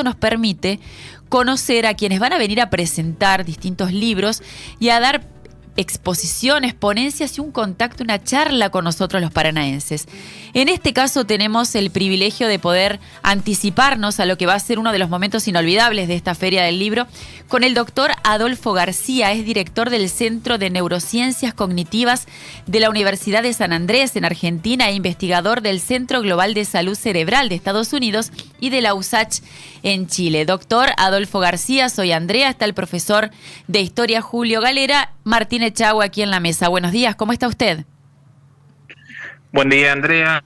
esto nos permite conocer a quienes van a venir a presentar distintos libros y a dar exposiciones, ponencias y un contacto, una charla con nosotros los paranaenses. En este caso tenemos el privilegio de poder anticiparnos a lo que va a ser uno de los momentos inolvidables de esta Feria del Libro con el doctor Adolfo García, es director del Centro de Neurociencias Cognitivas de la Universidad de San Andrés en Argentina e investigador del Centro Global de Salud Cerebral de Estados Unidos y de la USACH en Chile. Doctor Adolfo García, soy Andrea, está el profesor de Historia Julio Galera, Martín Echagüe aquí en la mesa. Buenos días, ¿cómo está usted? Buen día, Andrea.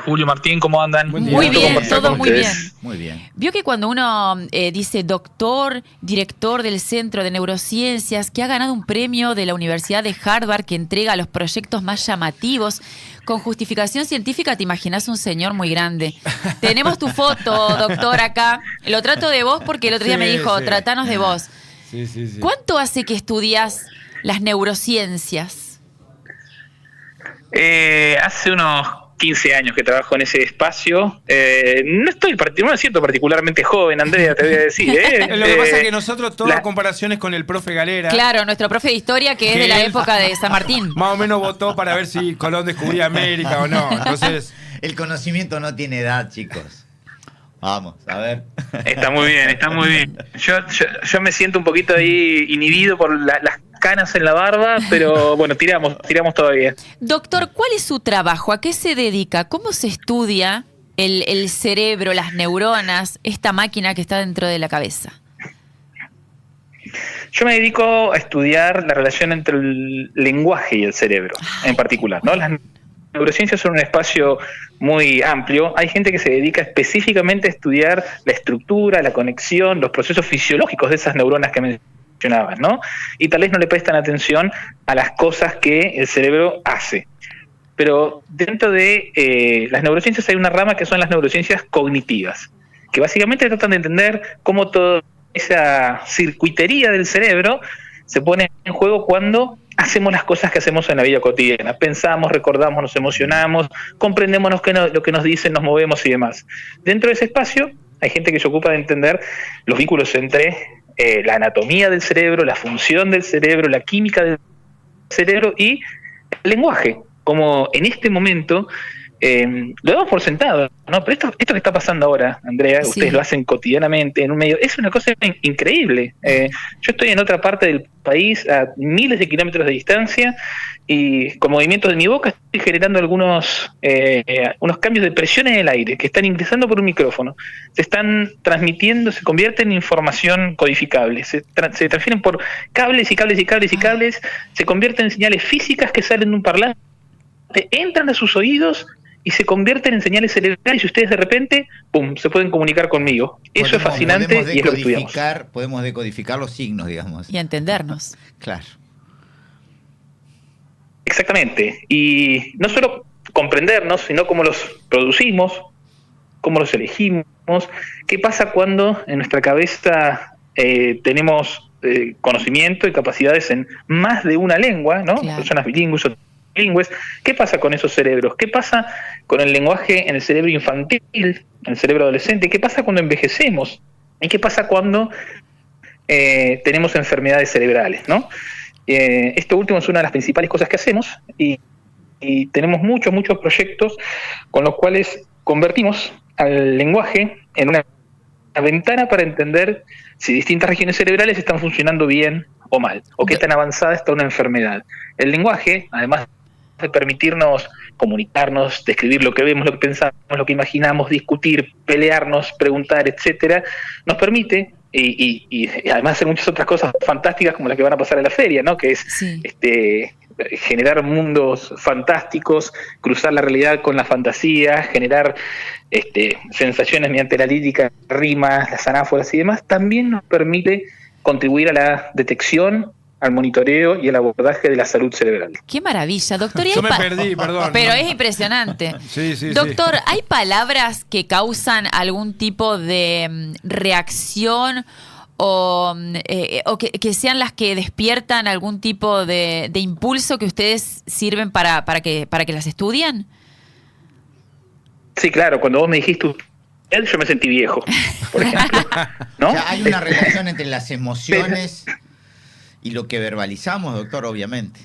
Julio, Martín, ¿cómo andan? Muy bien, todo muy bien. Muy bien. Vio que cuando uno dice doctor, director del Centro de Neurociencias, que ha ganado un premio de la Universidad de Harvard que entrega los proyectos más llamativos, con justificación científica, te imaginas un señor muy grande. Tenemos tu foto, doctor, acá. Lo trato de vos porque el otro día me dijo, tratanos de vos. Sí. ¿Cuánto hace que estudias las neurociencias? Hace unos 15 años que trabajo en ese espacio. No me siento particularmente joven, Andrea, te voy a decir. Lo que pasa es que nosotros todas comparaciones con el profe Galera. Claro, nuestro profe de historia que es de la época de San Martín. Más o menos votó para ver si Colón descubría América o no. Entonces, el conocimiento no tiene edad, chicos. Vamos, a ver. Está muy bien, está muy bien. Yo me siento un poquito ahí inhibido por las canas en la barba, pero bueno, tiramos todavía. Doctor, ¿cuál es su trabajo? ¿A qué se dedica? ¿Cómo se estudia el cerebro, las neuronas, esta máquina que está dentro de la cabeza? Yo me dedico a estudiar la relación entre el lenguaje y el cerebro, en particular, ¿no? Las neurociencias son un espacio muy amplio. Hay gente que se dedica específicamente a estudiar la estructura, la conexión, los procesos fisiológicos de esas neuronas que mencionabas, ¿no? Y tal vez no le prestan atención a las cosas que el cerebro hace. Pero dentro de las neurociencias hay una rama que son las neurociencias cognitivas, que básicamente tratan de entender cómo toda esa circuitería del cerebro se pone en juego cuando hacemos las cosas que hacemos en la vida cotidiana. Pensamos, recordamos, nos emocionamos, comprendemos lo que nos dicen, nos movemos y demás. Dentro de ese espacio hay gente que se ocupa de entender los vínculos entre la anatomía del cerebro, la función del cerebro, la química del cerebro y el lenguaje. Como en este momento lo damos por sentado, ¿no? Pero esto que está pasando ahora, Andrea, sí, ustedes lo hacen cotidianamente en un medio, es una cosa increíble. Yo estoy en otra parte del país a miles de kilómetros de distancia y con movimientos de mi boca estoy generando unos cambios de presión en el aire que están ingresando por un micrófono, se están transmitiendo, se convierten en información codificable, se transfieren por cables y cables y cables y cables, se convierten en señales físicas que salen de un parlante, entran a sus oídos y se convierten en señales cerebrales y ustedes de repente, ¡pum!, se pueden comunicar conmigo. Eso es fascinante y es lo que estudiamos. Podemos decodificar los signos, digamos. Y entendernos. Claro. Exactamente. Y no solo comprendernos, sino cómo los producimos, cómo los elegimos, qué pasa cuando en nuestra cabeza tenemos conocimiento y capacidades en más de una lengua, ¿no? Claro. Personas bilingües o trilingües. ¿Qué pasa con esos cerebros? ¿Qué pasa con el lenguaje en el cerebro infantil, en el cerebro adolescente? ¿Qué pasa cuando envejecemos? ¿Y qué pasa cuando tenemos enfermedades cerebrales, ¿no? Esto último es una de las principales cosas que hacemos y tenemos muchos proyectos con los cuales convertimos al lenguaje en una ventana para entender si distintas regiones cerebrales están funcionando bien o mal, o qué tan avanzada está una enfermedad. El lenguaje, además de permitirnos comunicarnos, describir lo que vemos, lo que pensamos, lo que imaginamos, discutir, pelearnos, preguntar, etcétera, nos permite y además hacer muchas otras cosas fantásticas como las que van a pasar en la feria, ¿no? Que es generar mundos fantásticos, cruzar la realidad con la fantasía, generar sensaciones mediante la lírica, rimas, las anáforas y demás. También nos permite contribuir a la detección, al monitoreo y al abordaje de la salud cerebral. ¡Qué maravilla, doctor! Yo me perdí, perdón. Pero es impresionante. Sí, doctor, ¿hay palabras que causan algún tipo de reacción o que sean las que despiertan algún tipo de impulso que ustedes sirven para que las estudien? Sí, claro. Cuando vos me dijiste yo me sentí viejo, por ejemplo. ¿No? O sea, hay una relación entre las emociones y lo que verbalizamos, doctor, obviamente.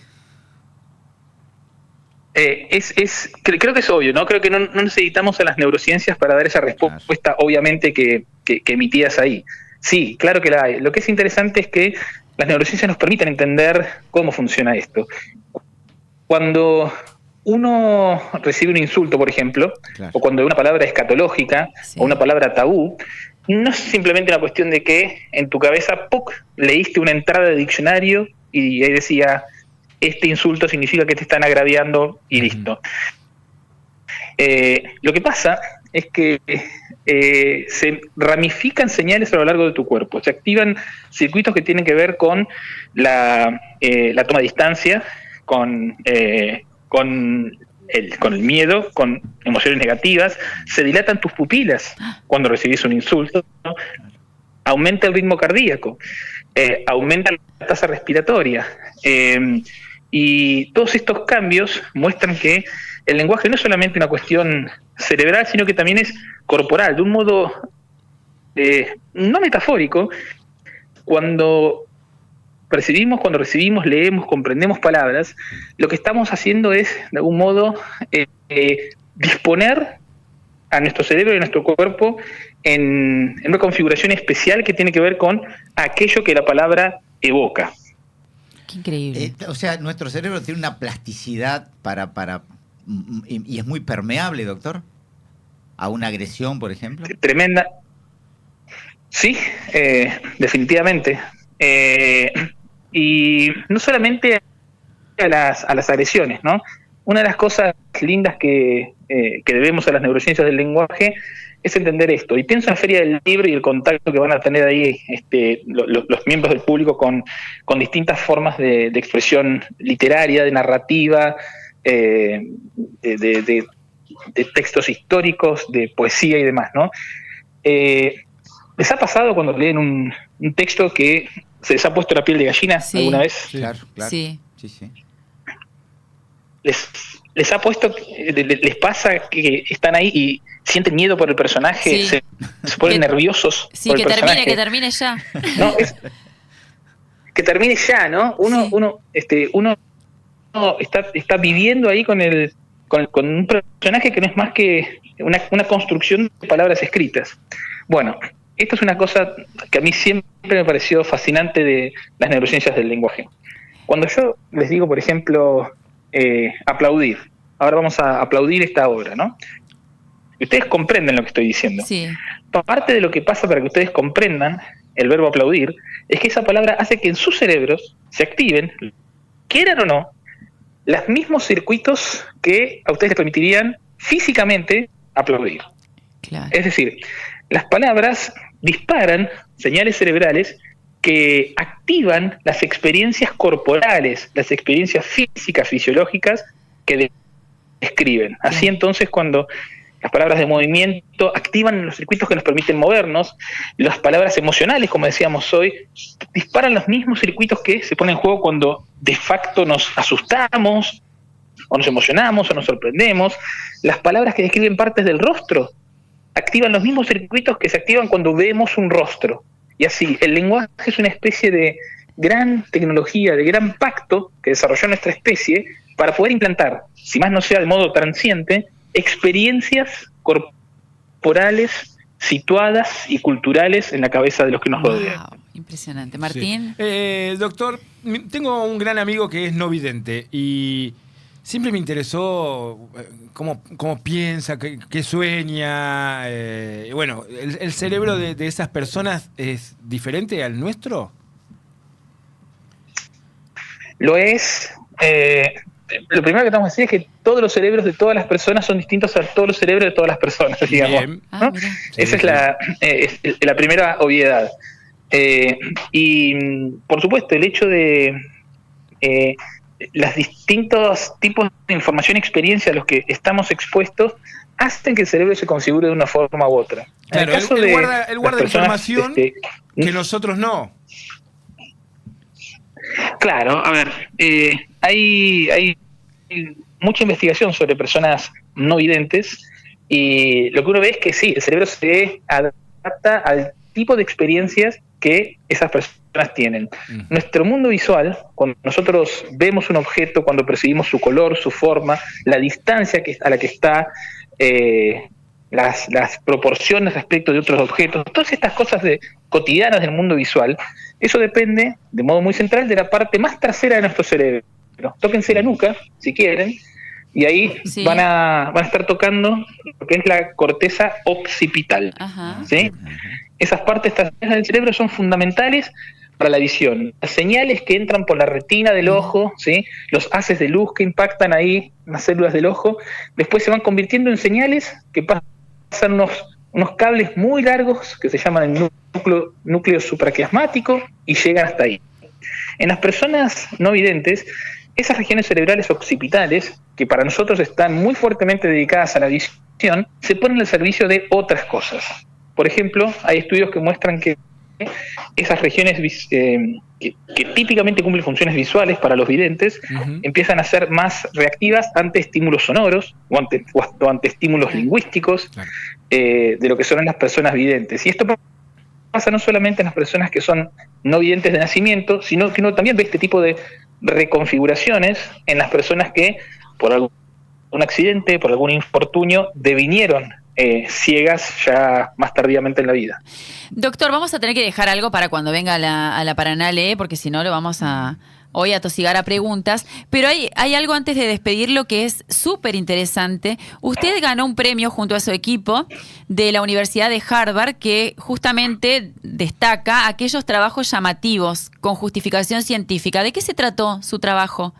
Creo que es obvio, ¿no? Creo que no necesitamos a las neurociencias para dar esa respuesta, obviamente, que emitías ahí. Sí, claro que la hay. Lo que es interesante es que las neurociencias nos permiten entender cómo funciona esto. Cuando uno recibe un insulto, por ejemplo, Claro. o cuando una palabra escatológica, Sí. o una palabra tabú, no es simplemente una cuestión de que en tu cabeza, ¡puc!, leíste una entrada de diccionario y ahí decía, este insulto significa que te están agraviando y listo. Lo que pasa es que se ramifican señales a lo largo de tu cuerpo, se activan circuitos que tienen que ver con la toma de distancia, con el miedo, con emociones negativas, se dilatan tus pupilas cuando recibís un insulto, ¿no? Aumenta el ritmo cardíaco, aumenta la tasa respiratoria, y todos estos cambios muestran que el lenguaje no es solamente una cuestión cerebral, sino que también es corporal, de un modo no metafórico. Cuando recibimos, leemos, comprendemos palabras, lo que estamos haciendo es, de algún modo, disponer a nuestro cerebro y a nuestro cuerpo en una configuración especial que tiene que ver con aquello que la palabra evoca. Qué increíble. O sea, nuestro cerebro tiene una plasticidad y es muy permeable, doctor, a una agresión, por ejemplo. Tremenda. Sí, definitivamente. Y no solamente a las agresiones, ¿no? Una de las cosas lindas que debemos a las neurociencias del lenguaje es entender esto. Y pienso en la Feria del Libro y el contacto que van a tener ahí los miembros del público con distintas formas de expresión literaria, de narrativa, de textos históricos, de poesía y demás, ¿no? ¿Les ha pasado cuando leen un texto que se les ha puesto la piel de gallina alguna vez? Sí. Claro, claro. Sí. Sí. Les ha puesto, les pasa que están ahí y sienten miedo por el personaje, Sí. se ponen Que- nerviosos Sí, por el personaje. que termine ya. No, que termine ya, ¿no? Sí. Uno está viviendo ahí con un personaje que no es más que una construcción de palabras escritas. Bueno, esto es una cosa que a mí siempre me pareció fascinante de las neurociencias del lenguaje. Cuando yo les digo, por ejemplo, aplaudir, ahora vamos a aplaudir esta obra, ¿no? Y ustedes comprenden lo que estoy diciendo. Sí. Parte de lo que pasa para que ustedes comprendan el verbo aplaudir es que esa palabra hace que en sus cerebros se activen, quieran o no, los mismos circuitos que a ustedes les permitirían físicamente aplaudir. Claro. Es decir, las palabras disparan señales cerebrales que activan las experiencias corporales, las experiencias físicas, fisiológicas que describen. Así entonces, cuando las palabras de movimiento activan los circuitos que nos permiten movernos, las palabras emocionales, como decíamos hoy, disparan los mismos circuitos que se ponen en juego cuando de facto nos asustamos, o nos emocionamos, o nos sorprendemos. Las palabras que describen partes del rostro activan los mismos circuitos que se activan cuando vemos un rostro. Y así, el lenguaje es una especie de gran tecnología, de gran pacto que desarrolló nuestra especie para poder implantar, si más no sea de modo transiente, experiencias corporales situadas y culturales en la cabeza de los que nos rodean. Wow, impresionante. Martín. Sí. Doctor, tengo un gran amigo que es no vidente y siempre me interesó cómo piensa, qué sueña. Bueno, ¿el cerebro de esas personas es diferente al nuestro? Lo es. Lo primero que tenemos que decir es que todos los cerebros de todas las personas son distintos a todos los cerebros de todas las personas, digamos. Bien. Ah, ¿no? mirá. Esa es la primera obviedad. Y por supuesto, el hecho de los distintos tipos de información y experiencia a los que estamos expuestos hacen que el cerebro se configure de una forma u otra. Claro, En el caso él de guarda las personas, información que nosotros no. Claro, a ver, hay mucha investigación sobre personas no videntes Y lo que uno ve es que sí, el cerebro se adapta al tipo de experiencias que esas personas tienen. Nuestro mundo visual, cuando nosotros vemos un objeto, cuando percibimos su color, su forma, la distancia a la que está, las proporciones respecto de otros objetos, todas estas cosas cotidianas del mundo visual, eso depende de modo muy central de la parte más trasera de nuestro cerebro. Tóquense la nuca, si quieren, y ahí Sí. van a estar tocando lo que es la corteza occipital. Ajá. ¿Sí? Esas partes traseras del cerebro son fundamentales para la visión. Las señales que entran por la retina del ojo, ¿sí? Los haces de luz que impactan ahí en las células del ojo, después se van convirtiendo en señales que pasan unos cables muy largos que se llaman el núcleo supraquiasmático y llegan hasta ahí. En las personas no videntes, esas regiones cerebrales occipitales, que para nosotros están muy fuertemente dedicadas a la visión, se ponen al servicio de otras cosas. Por ejemplo, hay estudios que muestran que esas regiones que típicamente cumplen funciones visuales para los videntes, empiezan a ser más reactivas ante estímulos sonoros o ante estímulos lingüísticos de lo que son en las personas videntes. Y esto pasa no solamente en las personas que son no videntes de nacimiento, sino que uno también ve este tipo de reconfiguraciones en las personas que por algún accidente, por algún infortunio, devinieron ciegas ya más tardíamente en la vida. Doctor, vamos a tener que dejar algo para cuando venga a la Paraná Lee, porque si no lo vamos hoy a tosigar a preguntas, pero hay algo antes de despedirlo que es súper interesante. Usted ganó un premio junto a su equipo de la Universidad de Harvard que justamente destaca aquellos trabajos llamativos con justificación científica. ¿De qué se trató su trabajo?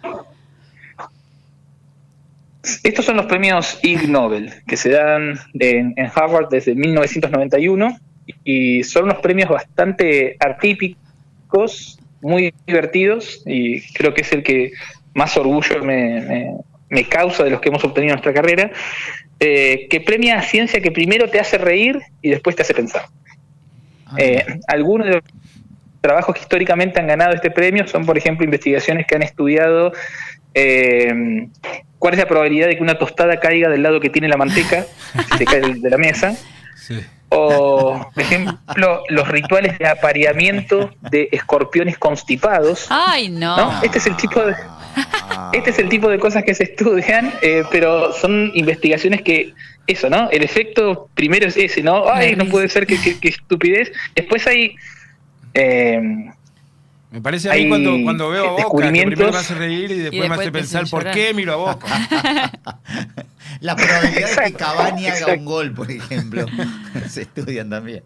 Estos son los premios Ig Nobel que se dan en Harvard desde 1991 y son unos premios bastante atípicos, muy divertidos, y creo que es el que más orgullo me causa de los que hemos obtenido en nuestra carrera, que premia ciencia que primero te hace reír y después te hace pensar. Algunos de los trabajos que históricamente han ganado este premio son, por ejemplo, investigaciones que han estudiado cuál es la probabilidad de que una tostada caiga del lado que tiene la manteca, si se cae de la mesa. Sí. O, por ejemplo, los rituales de apareamiento de escorpiones constipados. ¡Ay, no! Este es el tipo de cosas que se estudian, pero son investigaciones que, eso, ¿no? El efecto primero es ese, ¿no? ¡Ay, no puede ser, qué estupidez! Después hay... me parece a mí cuando veo a Boca, que primero me hace reír y después me hace pensar ¿por qué miro a Boca? La probabilidad de que Cavani haga un gol, por ejemplo, se estudian también.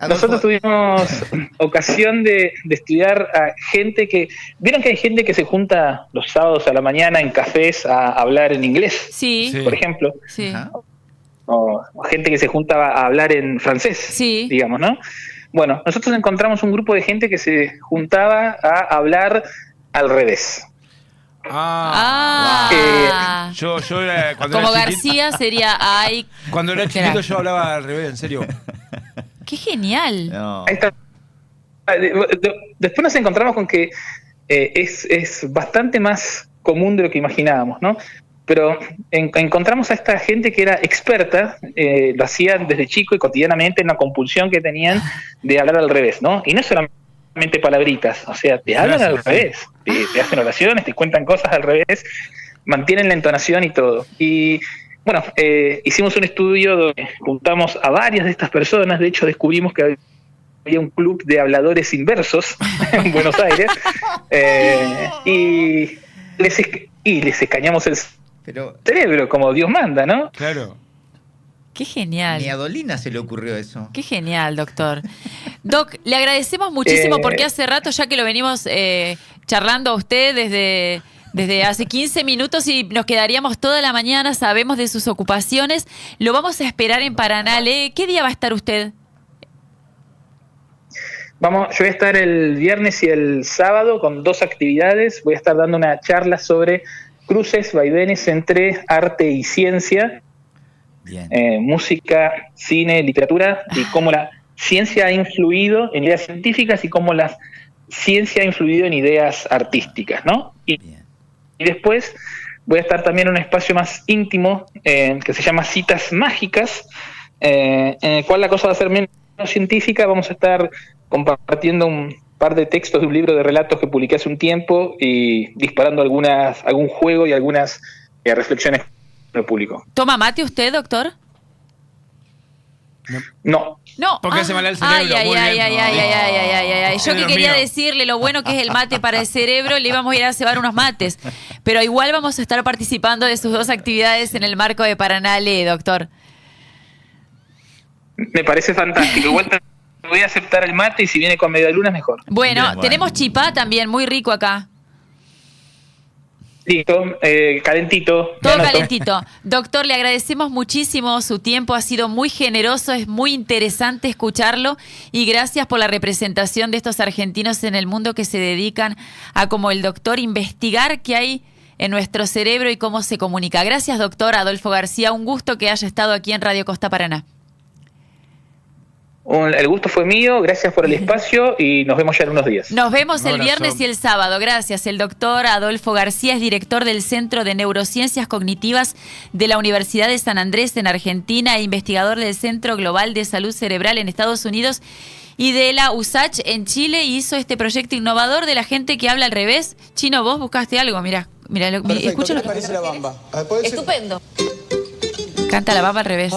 Nosotros tuvimos ocasión de estudiar a gente que... ¿Vieron que hay gente que se junta los sábados a la mañana en cafés a hablar en inglés? Sí. Por ejemplo. Sí. O gente que se junta a hablar en francés, sí, digamos, ¿no? Bueno, nosotros encontramos un grupo de gente que se juntaba a hablar al revés. Yo era, cuando como era García sería ay. Cuando era chiquito yo hablaba al revés, en serio. ¡Qué genial! No. Ahí está. Después nos encontramos con que es bastante más común de lo que imaginábamos, ¿no? Pero encontramos a esta gente que era experta, lo hacían desde chico y cotidianamente en la compulsión que tenían de hablar al revés, ¿no? Y no solamente palabritas, o sea, te hablan al revés, te hacen oraciones, te cuentan cosas al revés, mantienen la entonación y todo. Y bueno, hicimos un estudio donde juntamos a varias de estas personas, de hecho descubrimos que había un club de habladores inversos en Buenos Aires, y les escañamos el cerebro, como Dios manda, ¿no? Claro. Qué genial. Ni a Dolina se le ocurrió eso. Qué genial, doctor. Doc, le agradecemos muchísimo porque hace rato ya que lo venimos charlando a usted desde hace 15 minutos y nos quedaríamos toda la mañana, sabemos de sus ocupaciones. Lo vamos a esperar en Paraná Lee. ¿Qué día va a estar usted? Yo voy a estar el viernes y el sábado con 2 actividades. Voy a estar dando una charla sobre cruces, vaivenes entre arte y ciencia, música, cine, literatura, y cómo la ciencia ha influido en ideas científicas y cómo la ciencia ha influido en ideas artísticas, ¿no? Y después voy a estar también en un espacio más íntimo que se llama Citas Mágicas, en el cual la cosa va a ser menos científica. Vamos a estar compartiendo un par de textos de un libro de relatos que publiqué hace un tiempo y disparando algún juego y algunas reflexiones al público. ¿Toma mate usted, doctor? No. No. Porque hace mal al cerebro. Yo que quería decirle lo bueno que es el mate para el cerebro, le íbamos a ir a cebar unos mates. Pero igual vamos a estar participando de sus dos actividades en el marco de Paraná Lee, doctor. Me parece fantástico. Igual voy a aceptar el mate y si viene con media luna mejor. Bueno, tenemos chipá también, muy rico acá. Listo, calentito. Todo calentito. Doctor, le agradecemos muchísimo su tiempo, ha sido muy generoso, es muy interesante escucharlo y gracias por la representación de estos argentinos en el mundo que se dedican a, como el doctor, investigar qué hay en nuestro cerebro y cómo se comunica. Gracias, doctor Adolfo García, un gusto que haya estado aquí en Radio Costa Paraná. El gusto fue mío, gracias por el espacio y nos vemos ya en unos días. Nos vemos el viernes y el sábado, gracias. El doctor Adolfo García es director del Centro de Neurociencias Cognitivas de la Universidad de San Andrés en Argentina e investigador del Centro Global de Salud Cerebral en Estados Unidos y de la USACH en Chile. Hizo este proyecto innovador de la gente que habla al revés. Chino, vos buscaste algo, mirá, escucha lo que parece la bamba. Estupendo. Canta la bamba al revés.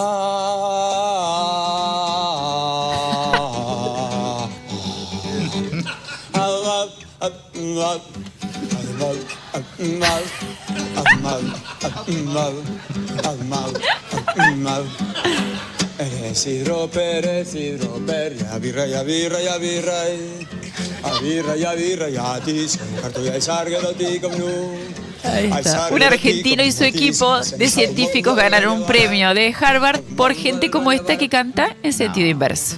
Eres hidroper, ya birra, ya birra, ya birra, ya birra, ya birra, ya tis, carto ya sarga do ti com nu. Ahí está. Un argentino y su equipo de científicos ganaron un premio de Harvard por gente como esta que canta en sentido inverso.